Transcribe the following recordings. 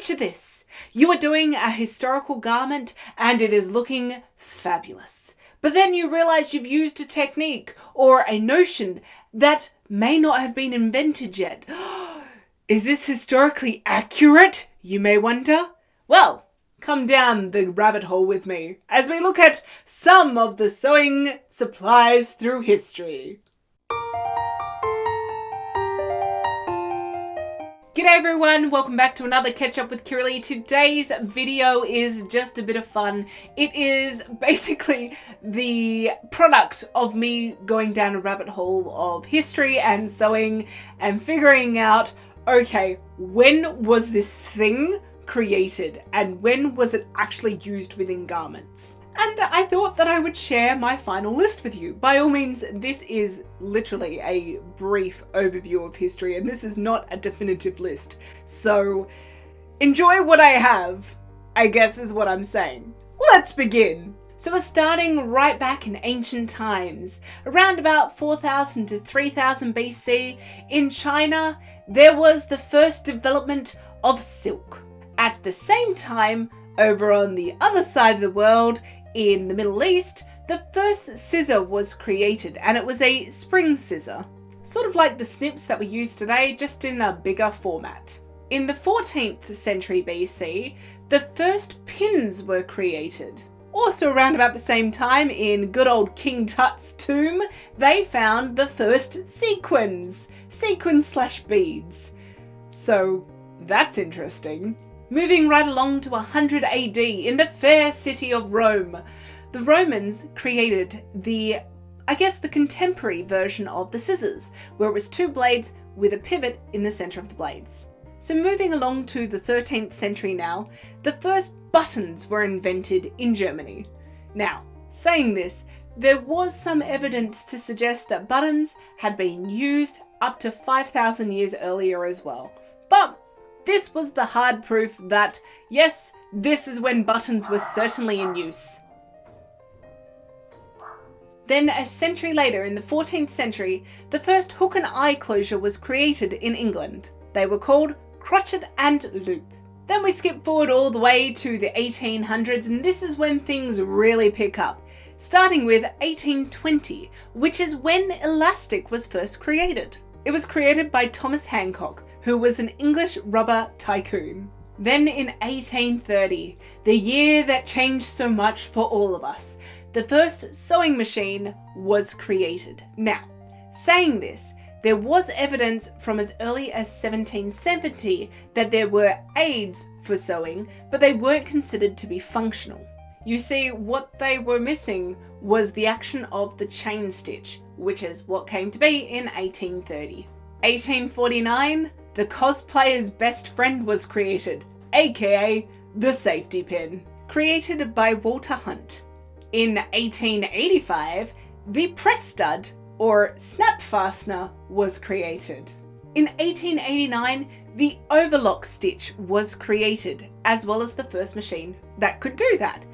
Picture this. You are doing a historical garment and it is looking fabulous. But then you realize you've used a technique or a notion that may not have been invented yet. Is this historically accurate, you may wonder? Well, come down the rabbit hole with me as we look at some of the sewing supplies through history. G'day everyone, welcome back to another Catch Up with Kirili. Today's video is just a bit of fun. It is basically the product of me going down a rabbit hole of history and sewing and figuring out, okay, when was this thing created and when was it actually used within garments? And I thought that I would share my final list with you. By all means, this is literally a brief overview of history and this is not a definitive list. So enjoy what I have, I guess is what I'm saying. Let's begin. So we're starting right back in ancient times. Around about 4000 to 3000 BC in China, there was the first development of silk. At the same time, over on the other side of the world, in the Middle East, the first scissor was created and it was a spring scissor. Sort of like the snips that we use today, just in a bigger format. In the 14th century BC, the first pins were created. Also around about the same time, in good old King Tut's tomb, they found the first sequins. Sequins/beads. So that's interesting. Moving right along to 100 AD in the fair city of Rome, the Romans created the contemporary version of the scissors, where it was two blades with a pivot in the center of the blades. So moving along to the 13th century now, the first buttons were invented in Germany. Now, saying this, there was some evidence to suggest that buttons had been used up to 5,000 years earlier as well. But this was the hard proof that, yes, this is when buttons were certainly in use. Then a century later, in the 14th century, the first hook and eye closure was created in England. They were called crochet and loop. Then we skip forward all the way to the 1800s, and this is when things really pick up, starting with 1820, which is when elastic was first created. It was created by Thomas Hancock, who was an English rubber tycoon. Then in 1830, the year that changed so much for all of us, the first sewing machine was created. Now, saying this, there was evidence from as early as 1770 that there were aids for sewing, but they weren't considered to be functional. You see, what they were missing was the action of the chain stitch, which is what came to be in 1830. 1849, the cosplayer's best friend was created, aka the safety pin, created by Walter Hunt. In 1885, the press stud, or snap fastener, was created. In 1889, the overlock stitch was created, as well as the first machine that could do that.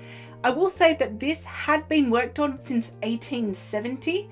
I will say that this had been worked on since 1870,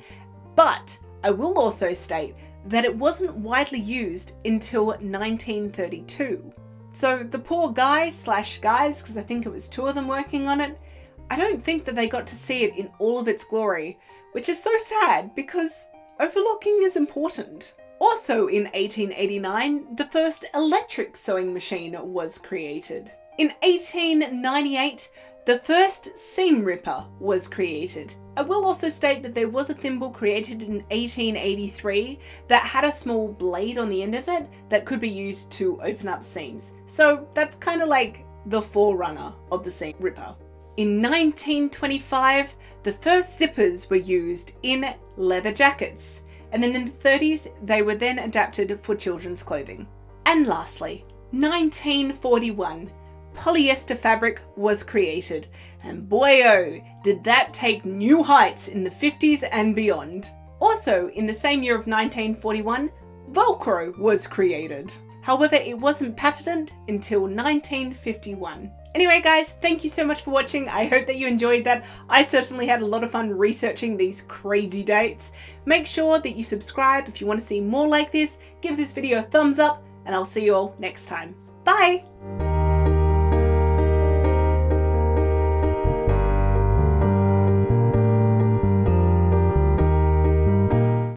but I will also state that it wasn't widely used until 1932. So the poor guys, because I think it was two of them working on it, I don't think that they got to see it in all of its glory, which is so sad because overlocking is important. Also in 1889, the first electric sewing machine was created. In 1898, the first seam ripper was created. I will also state that there was a thimble created in 1883 that had a small blade on the end of it that could be used to open up seams. So that's kind of like the forerunner of the seam ripper. In 1925, the first zippers were used in leather jackets. And then in the 30s, they were then adapted for children's clothing. And lastly, 1941, polyester fabric was created. And boy oh, did that take new heights in the 50s and beyond. Also, in the same year of 1941, Velcro was created. However, it wasn't patented until 1951. Anyway guys, thank you so much for watching. I hope that you enjoyed that. I certainly had a lot of fun researching these crazy dates. Make sure that you subscribe if you want to see more like this. Give this video a thumbs up and I'll see you all next time. Bye!